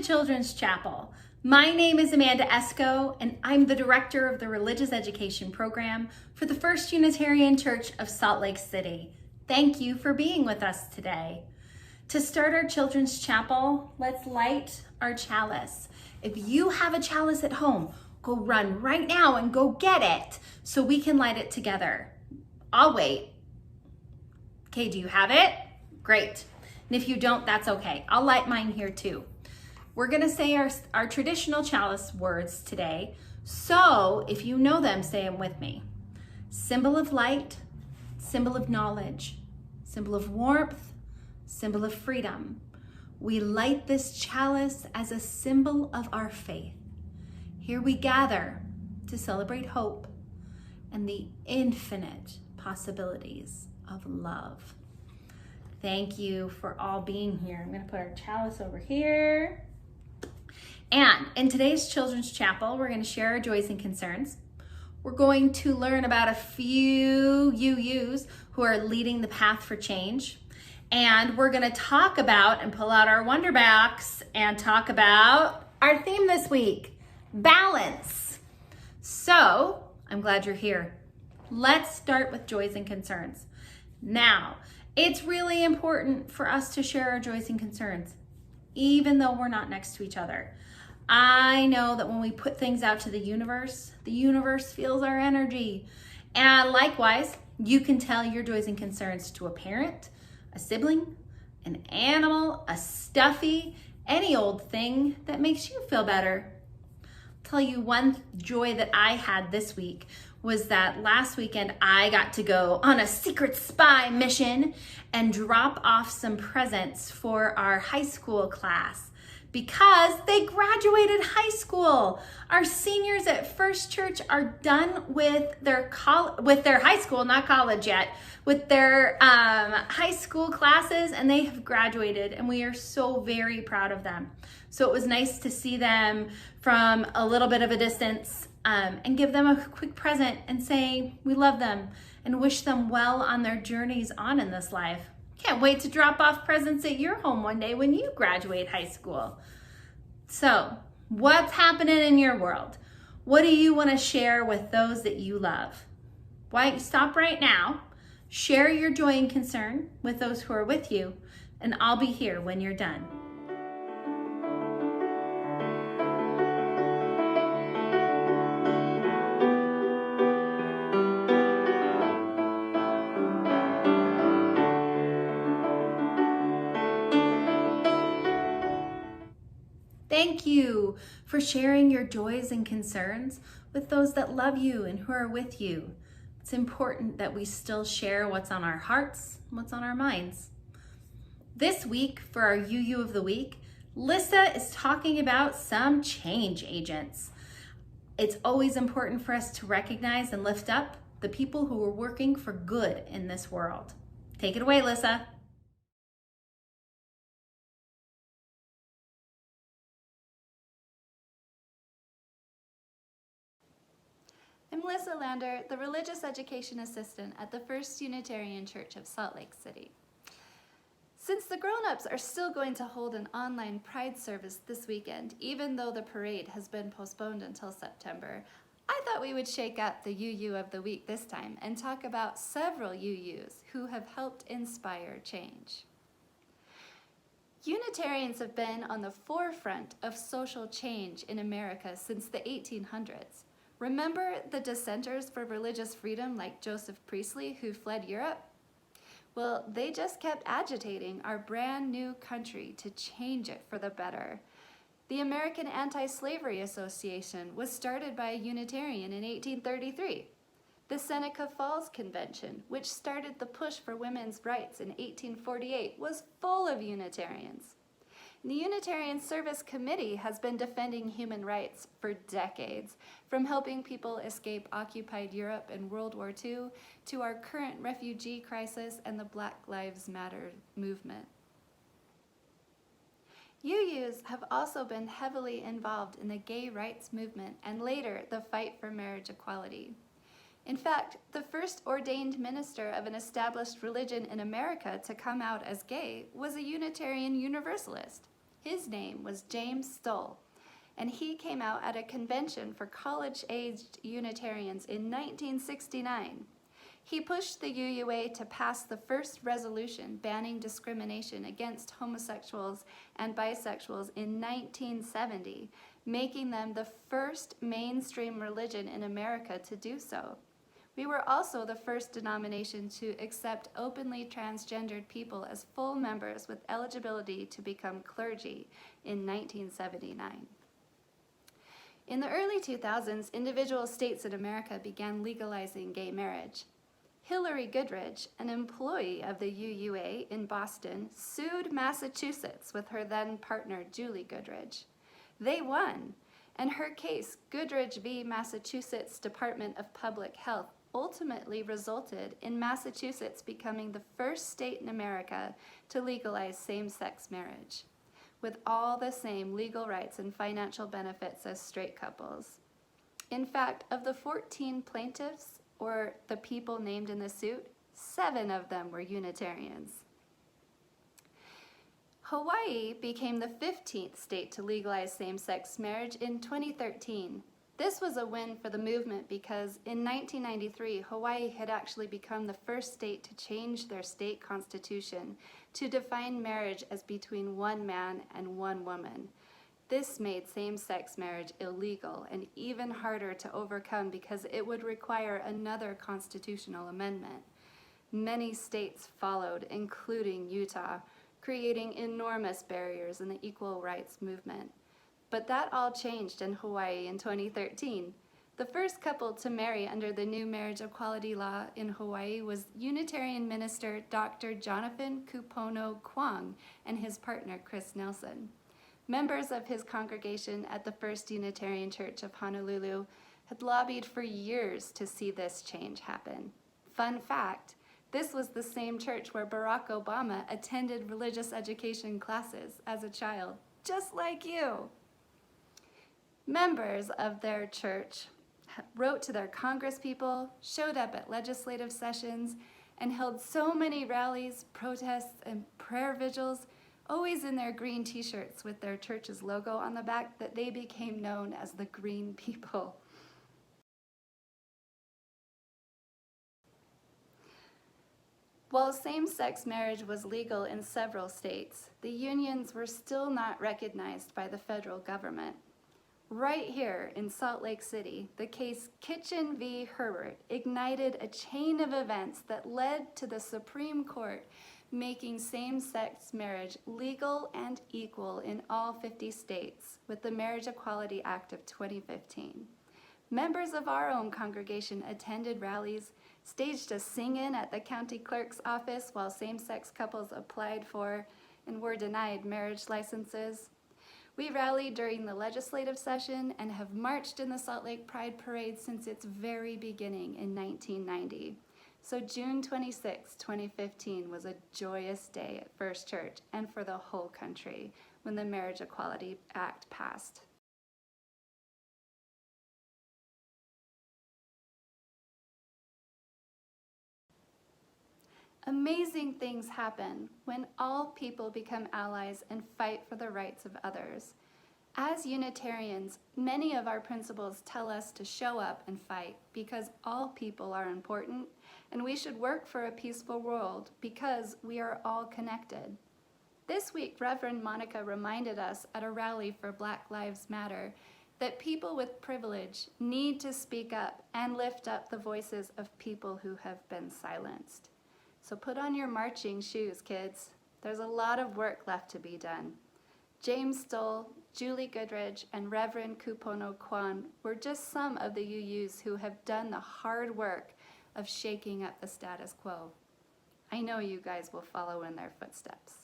Children's Chapel. My name is Amanda Esco, and I'm the director of the Religious Education Program for the First Unitarian Church of Salt Lake City. Thank you for being with us today. To start our Children's Chapel, let's light our chalice. If you have a chalice at home, go run right now and go get it so we can light it together. I'll wait. Okay, do you have it? Great. And if you don't, that's okay. I'll light mine here too. We're gonna say our traditional chalice words today. So if you know them, say them with me. Symbol of light, symbol of knowledge, symbol of warmth, symbol of freedom. We light this chalice as a symbol of our faith. Here we gather to celebrate hope and the infinite possibilities of love. Thank you for all being here. I'm gonna put our chalice over here. And in today's Children's Chapel, we're gonna share our joys and concerns. We're going to learn about a few UUs who are leading the path for change. And we're gonna talk about and pull out our Wonder Box and talk about our theme this week, balance. So, I'm glad you're here. Let's start with joys and concerns. Now, it's really important for us to share our joys and concerns, even though we're not next to each other. I know that when we put things out to the universe feels our energy. And likewise, you can tell your joys and concerns to a parent, a sibling, an animal, a stuffy, any old thing that makes you feel better. I'll tell you one joy that I had this week was that last weekend I got to go on a secret spy mission and drop off some presents for our high school class because they graduated high school. Our seniors at First Church are done with their high school, not college yet, with their high school classes, and they have graduated, and we are so very proud of them. So it was nice to see them from a little bit of a distance and give them a quick present and say we love them and wish them well on their journeys on in this life. Can't wait to drop off presents at your home one day when you graduate high school. So, what's happening in your world? What do you want to share with those that you love? Why don't you stop right now, share your joy and concern with those who are with you, and I'll be here when you're done. Thank you for sharing your joys and concerns with those that love you and who are with you. It's important that we still share what's on our hearts and what's on our minds. This week, for our UU of the week, Lissa is talking about some change agents. It's always important for us to recognize and lift up the people who are working for good in this world. Take it away, Lissa. I'm Lissa Lander, the Religious Education Assistant at the First Unitarian Church of Salt Lake City. Since the grown-ups are still going to hold an online Pride service this weekend, even though the parade has been postponed until September, I thought we would shake up the UU of the week this time and talk about several UUs who have helped inspire change. Unitarians have been on the forefront of social change in America since the 1800s. Remember the dissenters for religious freedom like Joseph Priestley who fled Europe? Well, they just kept agitating our brand new country to change it for the better. The American Anti-Slavery Association was started by a Unitarian in 1833. The Seneca Falls Convention, which started the push for women's rights in 1848, was full of Unitarians. The Unitarian Service Committee has been defending human rights for decades, from helping people escape occupied Europe in World War II to our current refugee crisis and the Black Lives Matter movement. UUs have also been heavily involved in the gay rights movement and later the fight for marriage equality. In fact, the first ordained minister of an established religion in America to come out as gay was a Unitarian Universalist. His name was James Stoll, and he came out at a convention for college-aged Unitarians in 1969. He pushed the UUA to pass the first resolution banning discrimination against homosexuals and bisexuals in 1970, making them the first mainstream religion in America to do so. We were also the first denomination to accept openly transgendered people as full members with eligibility to become clergy in 1979. In the early 2000s, individual states in America began legalizing gay marriage. Hillary Goodridge, an employee of the UUA in Boston, sued Massachusetts with her then partner, Julie Goodridge. They won, and her case, Goodridge v. Massachusetts Department of Public Health, ultimately resulted in Massachusetts becoming the first state in America to legalize same-sex marriage, with all the same legal rights and financial benefits as straight couples. In fact, of the 14 plaintiffs, or the people named in the suit, 7 of them were Unitarians. Hawaii became the 15th state to legalize same-sex marriage in 2013. This was a win for the movement because in 1993, Hawaii had actually become the first state to change their state constitution to define marriage as between one man and one woman. This made same-sex marriage illegal and even harder to overcome because it would require another constitutional amendment. Many states followed, including Utah, creating enormous barriers in the equal rights movement. But that all changed in Hawaii in 2013. The first couple to marry under the new marriage equality law in Hawaii was Unitarian minister Dr. Jonathan Kupono Kwong and his partner Chris Nelson. Members of his congregation at the First Unitarian Church of Honolulu had lobbied for years to see this change happen. Fun fact, this was the same church where Barack Obama attended religious education classes as a child, just like you. Members of their church wrote to their congresspeople, showed up at legislative sessions, and held so many rallies, protests, and prayer vigils, always in their green t-shirts with their church's logo on the back, that they became known as the Green People. While same-sex marriage was legal in several states, the unions were still not recognized by the federal government. Right here in Salt Lake City, the case Kitchen v. Herbert ignited a chain of events that led to the Supreme Court making same-sex marriage legal and equal in all 50 states with the Marriage Equality Act of 2015. Members of our own congregation attended rallies, staged a sing-in at the county clerk's office while same-sex couples applied for and were denied marriage licenses. We rallied during the legislative session and have marched in the Salt Lake Pride Parade since its very beginning in 1990. So June 26, 2015 was a joyous day at First Church and for the whole country when the Marriage Equality Act passed. Amazing things happen when all people become allies and fight for the rights of others. As Unitarians, many of our principles tell us to show up and fight because all people are important and we should work for a peaceful world because we are all connected. This week, Reverend Monica reminded us at a rally for Black Lives Matter that people with privilege need to speak up and lift up the voices of people who have been silenced. So put on your marching shoes, kids. There's a lot of work left to be done. James Stoll, Julie Goodridge, and Reverend Kupono Kwong were just some of the UUs who have done the hard work of shaking up the status quo. I know you guys will follow in their footsteps.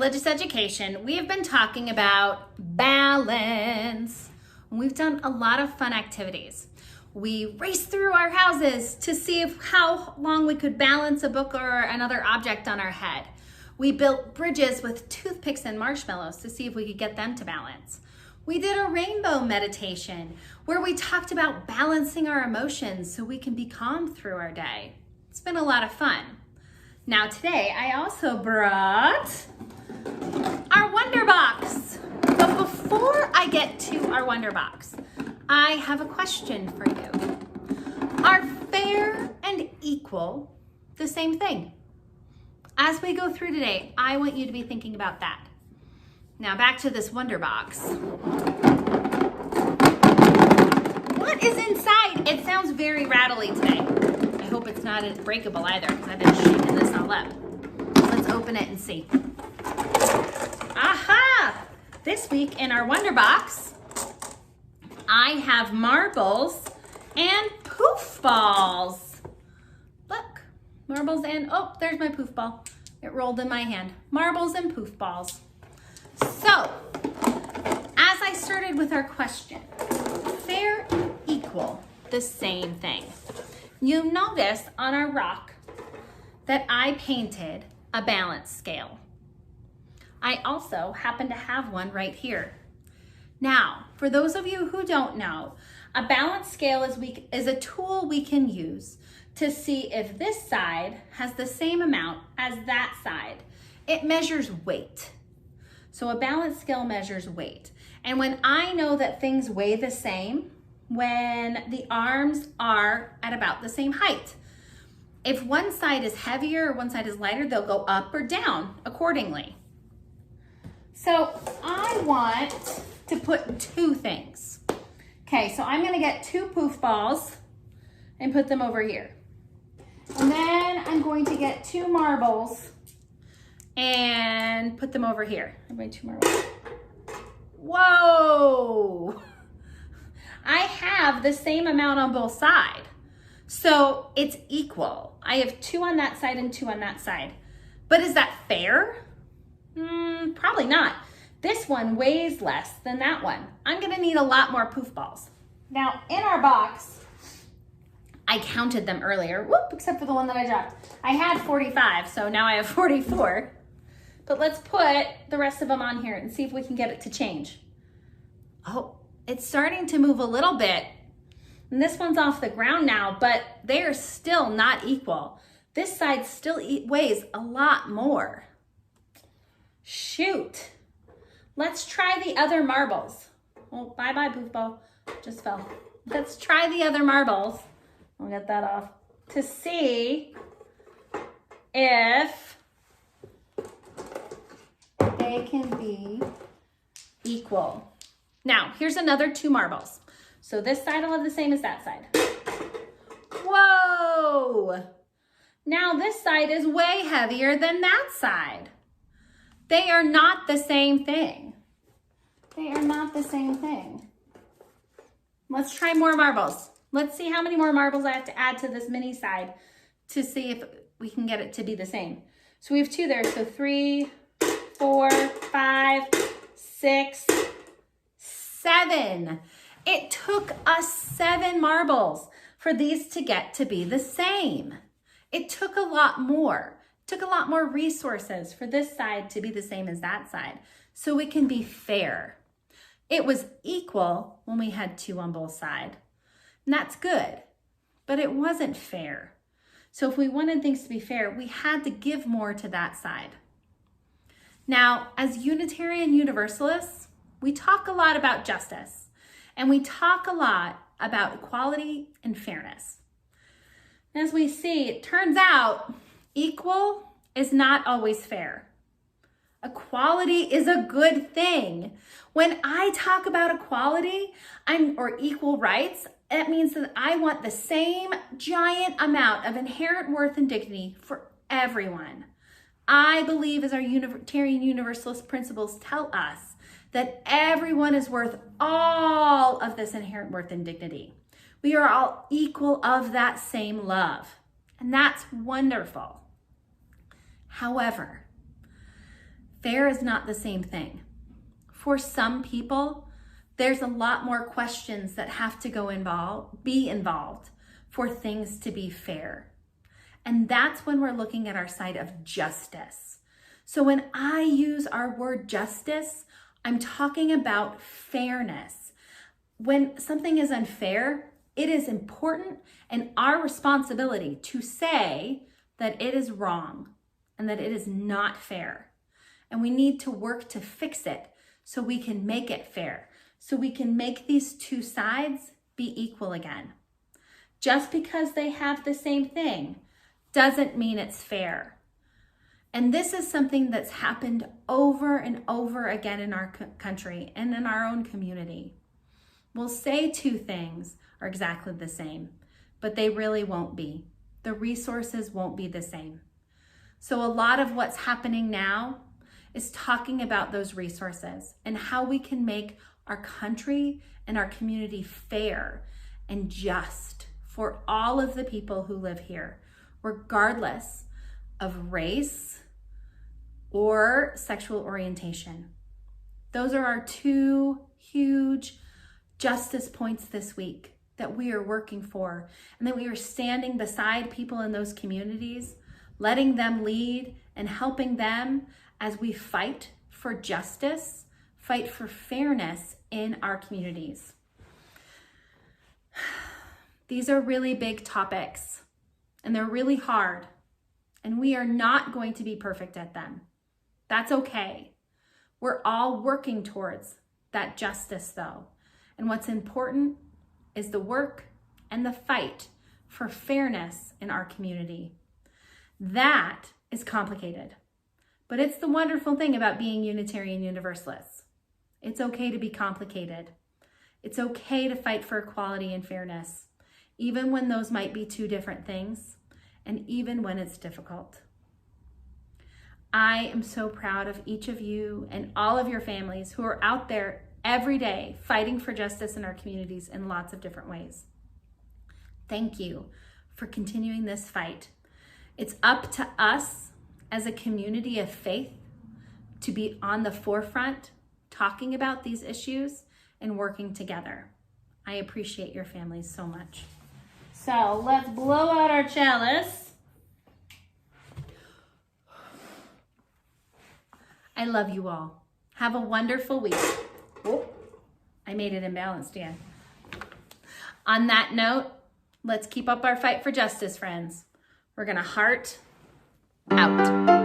Religious Education, we have been talking about balance. We've done a lot of fun activities. We raced through our houses to see how long we could balance a book or another object on our head. We built bridges with toothpicks and marshmallows to see if we could get them to balance. We did a rainbow meditation where we talked about balancing our emotions so we can be calm through our day. It's been a lot of fun. Now today, I also brought our Wonder Box. But before I get to our Wonder Box, I have a question for you. Are fair and equal the same thing? As we go through today, I want you to be thinking about that. Now back to this Wonder Box. What is inside? It sounds very rattly today. I hope it's not breakable either because I've been shaking this all up. Let's open it and see. Aha! This week in our Wonder Box, I have marbles and poof balls. Look, marbles and, oh, there's my poof ball. It rolled in my hand. Marbles and poof balls. So, as I started with our question, fair, equal, the same thing. You notice on our rock that I painted a balance scale. I also happen to have one right here. Now, for those of you who don't know, a balance scale is a tool we can use to see if this side has the same amount as that side. It measures weight. So a balance scale measures weight. And when I know that things weigh the same, when the arms are at about the same height. If one side is heavier or one side is lighter, they'll go up or down accordingly. So I want to put two things. Okay, so I'm gonna get two poof balls and put them over here. And then I'm going to get two marbles and put them over here. I'm going to two marbles. Whoa! I have the same amount on both sides. So it's equal. I have two on that side and two on that side. But is that fair? Probably not. This one weighs less than that one. I'm gonna need a lot more poof balls. Now in our box, I counted them earlier, whoop, except for the one that I dropped. I had 45, so now I have 44. But let's put the rest of them on here and see if we can get it to change. Oh, it's starting to move a little bit. And this one's off the ground now, but they are still not equal. This side still weighs a lot more. Shoot. Let's try the other marbles. Oh, bye-bye, poof ball. Just fell. Let's try the other marbles. I'll get that off. To see if they can be equal. Now, here's another two marbles. So this side will have the same as that side. Whoa! Now this side is way heavier than that side. They are not the same thing. They are not the same thing. Let's try more marbles. Let's see how many more marbles I have to add to this mini side to see if we can get it to be the same. So we have two there. So 3, 4, 5, 6, 7. It took us 7 marbles for these to get to be the same. It took a lot more. It took a lot more resources for this side to be the same as that side so we can be fair. It was equal when we had 2 on both sides. And that's good, but it wasn't fair. So if we wanted things to be fair, we had to give more to that side. Now, as Unitarian Universalists, we talk a lot about justice, and we talk a lot about equality and fairness. As we see, it turns out equal is not always fair. Equality is a good thing. When I talk about equality or equal rights, it means that I want the same giant amount of inherent worth and dignity for everyone. I believe, as our Unitarian Universalist principles tell us, that everyone is worth all of this inherent worth and dignity. We are all equal of that same love, and that's wonderful. However, fair is not the same thing. For some people, there's a lot more questions that have to be involved for things to be fair. And that's when we're looking at our side of justice. So when I use our word justice, I'm talking about fairness. When something is unfair, it is important and our responsibility to say that it is wrong and that it is not fair. And we need to work to fix it so we can make it fair, so we can make these two sides be equal again. Just because they have the same thing doesn't mean it's fair. And this is something that's happened over and over again in our country and in our own community. We'll say two things are exactly the same, but they really won't be. The resources won't be the same. So a lot of what's happening now is talking about those resources and how we can make our country and our community fair and just for all of the people who live here, regardless of race or sexual orientation. Those are our two huge justice points this week that we are working for, and that we are standing beside people in those communities, letting them lead and helping them as we fight for justice, fight for fairness in our communities. These are really big topics and they're really hard, and we are not going to be perfect at them. That's okay. We're all working towards that justice though. And what's important is the work and the fight for fairness in our community. That is complicated, but it's the wonderful thing about being Unitarian Universalists. It's okay to be complicated. It's okay to fight for equality and fairness, even when those might be two different things, and even when it's difficult. I am so proud of each of you and all of your families who are out there every day fighting for justice in our communities in lots of different ways. Thank you for continuing this fight. It's up to us as a community of faith to be on the forefront, talking about these issues and working together. I appreciate your families so much. So let's blow out our chalice. I love you all. Have a wonderful week. Oh, I made it imbalanced again. On that note, let's keep up our fight for justice, friends. We're gonna heart out.